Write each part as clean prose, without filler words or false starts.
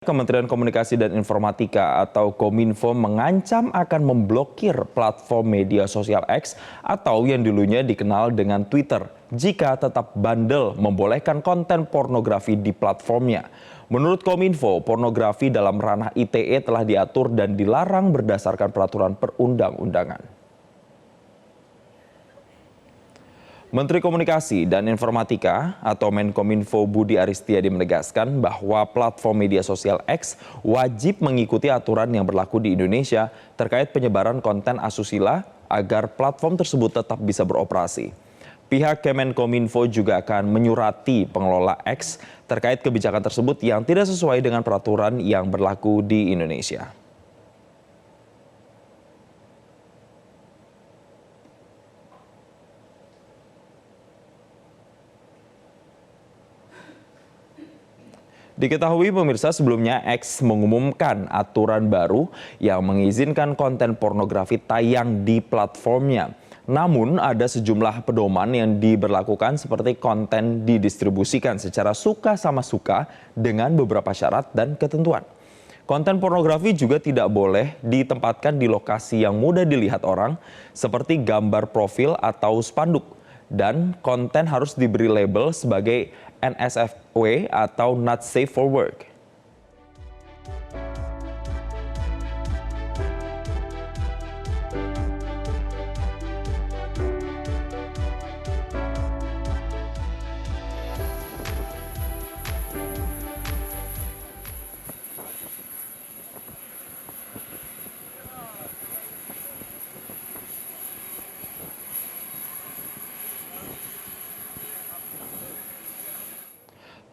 Kementerian Komunikasi dan Informatika atau Kominfo mengancam akan memblokir platform media sosial X atau yang dulunya dikenal dengan Twitter jika tetap bandel membolehkan konten pornografi di platformnya. Menurut Kominfo, pornografi dalam ranah ITE telah diatur dan dilarang berdasarkan peraturan perundang-undangan. Menteri Komunikasi dan Informatika atau Menkominfo Budi Aristiadi menegaskan bahwa platform media sosial X wajib mengikuti aturan yang berlaku di Indonesia terkait penyebaran konten asusila agar platform tersebut tetap bisa beroperasi. Pihak Kemenkominfo juga akan menyurati pengelola X terkait kebijakan tersebut yang tidak sesuai dengan peraturan yang berlaku di Indonesia. Diketahui pemirsa, sebelumnya X mengumumkan aturan baru yang mengizinkan konten pornografi tayang di platformnya. Namun ada sejumlah pedoman yang diberlakukan seperti konten didistribusikan secara suka sama suka dengan beberapa syarat dan ketentuan. Konten pornografi juga tidak boleh ditempatkan di lokasi yang mudah dilihat orang seperti gambar profil atau spanduk. Dan konten harus diberi label sebagai NSFW atau Not Safe for Work.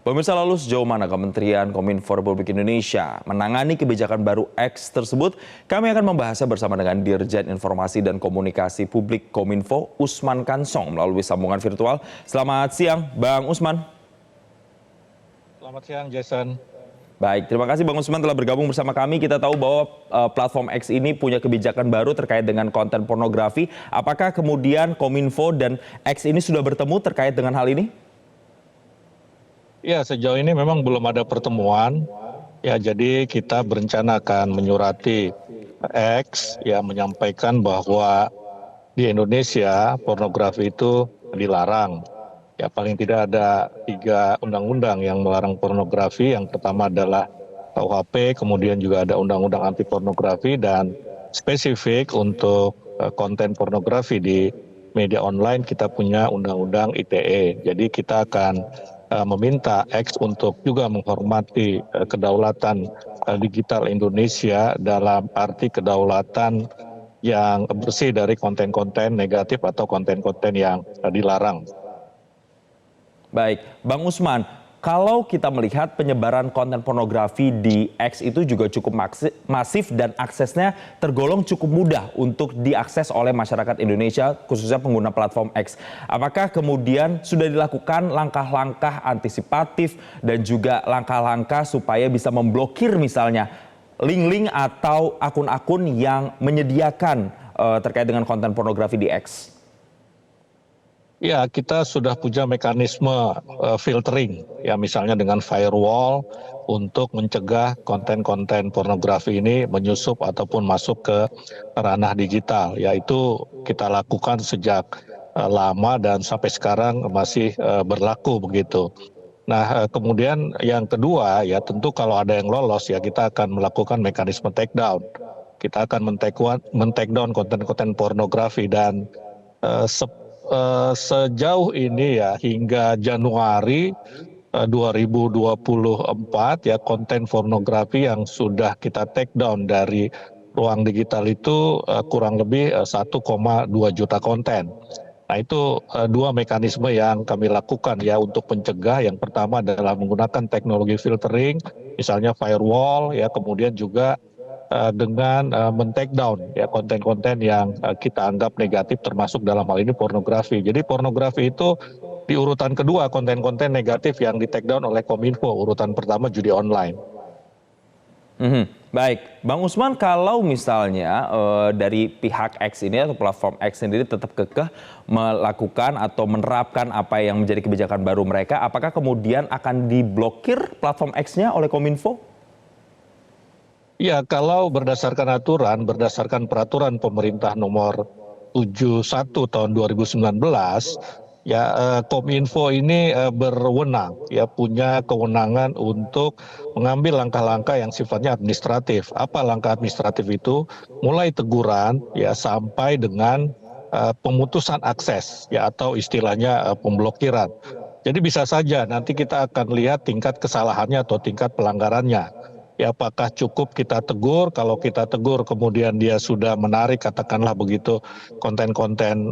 Pemirsa, lalu sejauh mana Kementerian Kominfo Republik Indonesia menangani kebijakan baru X tersebut? Kami akan membahasnya bersama dengan Dirjen Informasi dan Komunikasi Publik Kominfo, Usman Kansong, melalui sambungan virtual. Selamat siang, Bang Usman. Selamat siang, Jason. Baik, terima kasih Bang Usman telah bergabung bersama kami. Kita tahu bahwa platform X ini punya kebijakan baru terkait dengan konten pornografi. Apakah kemudian Kominfo dan X ini sudah bertemu terkait dengan hal ini? Ya, sejauh ini memang belum ada pertemuan. Ya, jadi kita berencana akan menyurati X yang menyampaikan bahwa di Indonesia pornografi itu dilarang. Ya, paling tidak ada 3 undang-undang yang melarang pornografi. Yang pertama adalah KUHP, kemudian juga ada undang-undang anti pornografi dan spesifik untuk konten pornografi di media online kita punya undang-undang ITE. Jadi kita akan meminta X untuk juga menghormati kedaulatan digital Indonesia dalam arti kedaulatan yang bersih dari konten-konten negatif atau konten-konten yang dilarang. Baik, Bang Usman, kalau kita melihat penyebaran konten pornografi di X itu juga cukup masif dan aksesnya tergolong cukup mudah untuk diakses oleh masyarakat Indonesia, khususnya pengguna platform X. Apakah kemudian sudah dilakukan langkah-langkah antisipatif dan juga langkah-langkah supaya bisa memblokir misalnya link-link atau akun-akun yang menyediakan terkait dengan konten pornografi di X? Ya, kita sudah punya mekanisme filtering, ya misalnya dengan firewall untuk mencegah konten-konten pornografi ini menyusup ataupun masuk ke ranah digital. Ya, itu kita lakukan sejak lama dan sampai sekarang masih berlaku begitu. Nah, kemudian yang kedua, ya tentu kalau ada yang lolos ya kita akan melakukan mekanisme takedown. Kita akan men-take down konten-konten pornografi dan sejauh ini ya hingga Januari 2024 ya konten pornografi yang sudah kita take down dari ruang digital itu kurang lebih 1,2 juta konten. Nah itu 2 mekanisme yang kami lakukan ya untuk mencegah. Yang pertama adalah menggunakan teknologi filtering, misalnya firewall ya, kemudian juga dengan men-take down ya konten-konten yang kita anggap negatif termasuk dalam hal ini pornografi. Jadi pornografi itu di urutan kedua konten-konten negatif yang di-take down oleh Kominfo, urutan pertama judi online. Baik, Bang Usman, kalau misalnya dari pihak X ini atau platform X sendiri tetap kekeh melakukan atau menerapkan apa yang menjadi kebijakan baru mereka, apakah kemudian akan diblokir platform X-nya oleh Kominfo? Ya, kalau berdasarkan aturan, berdasarkan peraturan pemerintah nomor 71 tahun 2019, ya Kominfo ini berwenang, ya punya kewenangan untuk mengambil langkah-langkah yang sifatnya administratif. Apa langkah administratif itu? Mulai teguran, ya sampai dengan pemutusan akses, ya atau istilahnya pemblokiran. Jadi bisa saja nanti kita akan lihat tingkat kesalahannya atau tingkat pelanggarannya. Ya apakah cukup kita tegur, kalau kita tegur kemudian dia sudah menarik katakanlah begitu konten-konten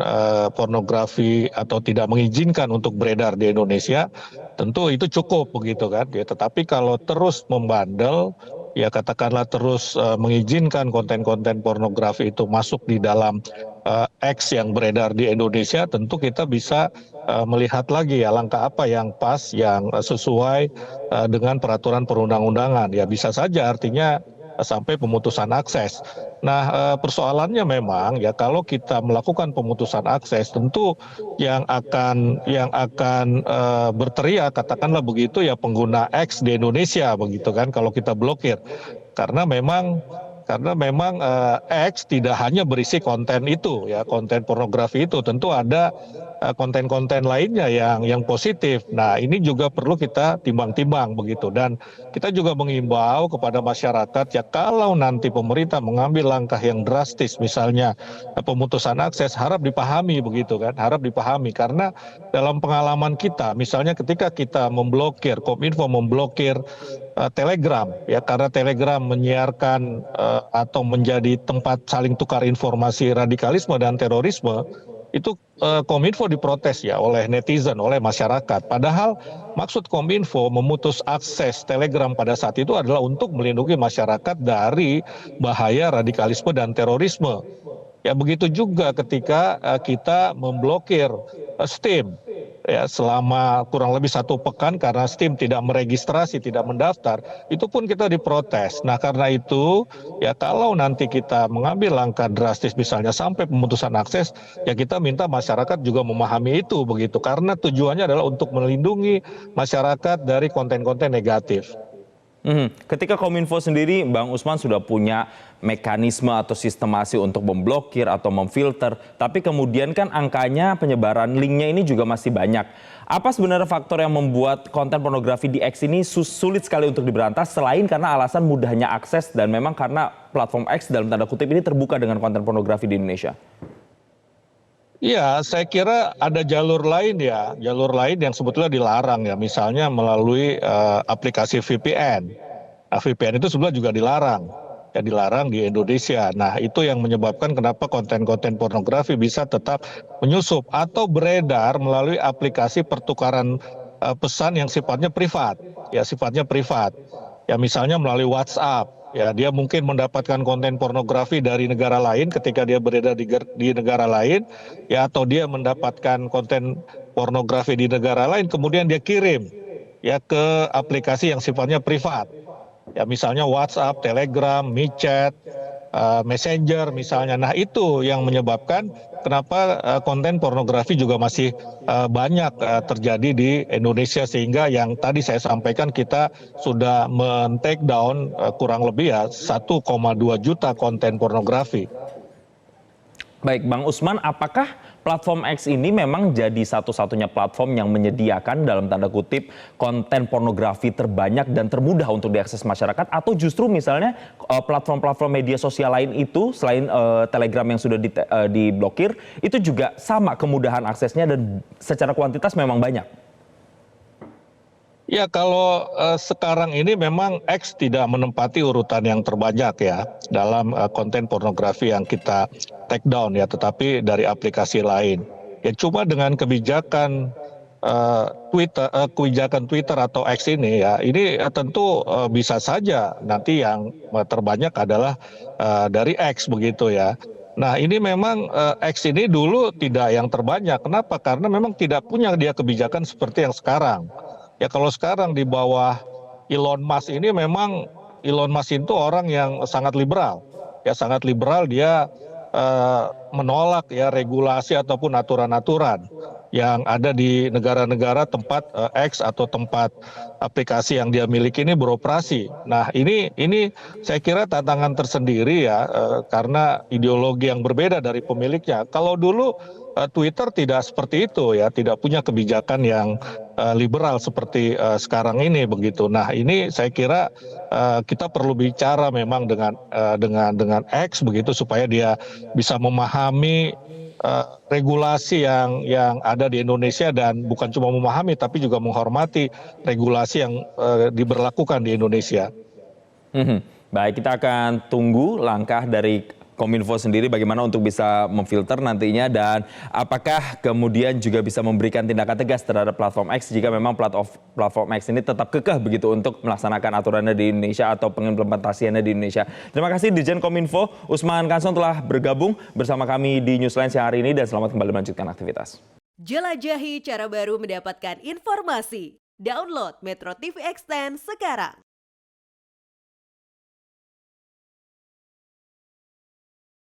pornografi atau tidak mengizinkan untuk beredar di Indonesia, tentu itu cukup begitu kan. Ya, tetapi kalau terus membandel, ya katakanlah terus mengizinkan konten-konten pornografi itu masuk di dalam X yang beredar di Indonesia, tentu kita bisa melihat lagi ya langkah apa yang pas, yang sesuai dengan peraturan perundang-undangan. Ya bisa saja artinya sampai pemutusan akses. Nah, persoalannya memang ya kalau kita melakukan pemutusan akses, tentu yang akan berteriak katakanlah begitu ya pengguna X di Indonesia begitu kan kalau kita blokir. Karena memang X tidak hanya berisi konten itu ya, konten pornografi itu, tentu ada konten-konten lainnya yang positif. Nah, ini juga perlu kita timbang-timbang begitu, dan kita juga mengimbau kepada masyarakat ya kalau nanti pemerintah mengambil langkah yang drastis misalnya pemutusan akses, harap dipahami begitu kan, harap dipahami karena dalam pengalaman kita misalnya ketika kita memblokir, Kominfo memblokir Telegram ya karena Telegram menyiarkan atau menjadi tempat saling tukar informasi radikalisme dan terorisme, itu Kominfo diprotes ya oleh netizen, oleh masyarakat. Padahal maksud Kominfo memutus akses Telegram pada saat itu adalah untuk melindungi masyarakat dari bahaya radikalisme dan terorisme. Ya begitu juga ketika kita memblokir Steam ya selama kurang lebih 1 pekan karena Steam tidak meregistrasi, tidak mendaftar, itu pun kita diprotes. Nah karena itu ya kalau nanti kita mengambil langkah drastis misalnya sampai pemutusan akses, ya kita minta masyarakat juga memahami itu begitu karena tujuannya adalah untuk melindungi masyarakat dari konten-konten negatif. Ketika Kominfo sendiri, Bang Usman sudah punya mekanisme atau sistemasi untuk memblokir atau memfilter, tapi kemudian kan angkanya penyebaran linknya ini juga masih banyak. Apa sebenarnya faktor yang membuat konten pornografi di X ini sulit sekali untuk diberantas selain karena alasan mudahnya akses dan memang karena platform X dalam tanda kutip ini terbuka dengan konten pornografi di Indonesia? Iya, saya kira ada jalur lain ya, jalur lain yang sebetulnya dilarang ya, misalnya melalui aplikasi VPN. Nah, VPN itu sebenarnya juga dilarang, ya dilarang di Indonesia. Nah, itu yang menyebabkan kenapa konten-konten pornografi bisa tetap menyusup atau beredar melalui aplikasi pertukaran pesan yang sifatnya privat, ya sifatnya privat. Ya misalnya melalui WhatsApp, ya dia mungkin mendapatkan konten pornografi dari negara lain ketika dia beredar di negara lain, ya atau dia mendapatkan konten pornografi di negara lain kemudian dia kirim ya ke aplikasi yang sifatnya privat. Ya misalnya WhatsApp, Telegram, MiChat, Messenger misalnya. Nah itu yang menyebabkan kenapa konten pornografi juga masih banyak terjadi di Indonesia, sehingga yang tadi saya sampaikan kita sudah men-take down kurang lebih ya 1,2 juta konten pornografi. Baik, Bang Usman, apakah platform X ini memang jadi satu-satunya platform yang menyediakan dalam tanda kutip konten pornografi terbanyak dan termudah untuk diakses masyarakat, atau justru misalnya platform-platform media sosial lain itu selain Telegram yang sudah diblokir itu juga sama kemudahan aksesnya dan secara kuantitas memang banyak? Ya kalau sekarang ini memang X tidak menempati urutan yang terbanyak ya dalam konten pornografi yang kita take down ya, tetapi dari aplikasi lain. Ya cuma dengan kebijakan kebijakan Twitter atau X ini ya, ini tentu bisa saja nanti yang terbanyak adalah dari X begitu ya. Nah ini memang X ini dulu tidak yang terbanyak. Kenapa? Karena memang tidak punya dia kebijakan seperti yang sekarang. Ya kalau sekarang di bawah Elon Musk ini memang Elon Musk itu orang yang sangat liberal. Ya sangat liberal, dia menolak ya regulasi ataupun aturan-aturan. yang ada di negara-negara tempat X atau tempat aplikasi yang dia miliki ini beroperasi. Nah, ini saya kira tantangan tersendiri ya, karena ideologi yang berbeda dari pemiliknya. Kalau dulu Twitter tidak seperti itu ya, tidak punya kebijakan yang liberal seperti sekarang ini begitu. Nah, ini saya kira kita perlu bicara memang dengan X begitu supaya dia bisa memahami regulasi yang ada di Indonesia dan bukan cuma memahami tapi juga menghormati regulasi yang diberlakukan di Indonesia. Baik, kita akan tunggu langkah dari Kominfo sendiri bagaimana untuk bisa memfilter nantinya dan apakah kemudian juga bisa memberikan tindakan tegas terhadap platform X jika memang platform X ini tetap kekeh begitu untuk melaksanakan aturannya di Indonesia atau pengimplementasiannya di Indonesia. Terima kasih Dirjen Kominfo Usman Kansong telah bergabung bersama kami di Newsline siang hari ini dan selamat kembali melanjutkan aktivitas. Jelajahi cara baru mendapatkan informasi. Download Metro TV Extend sekarang.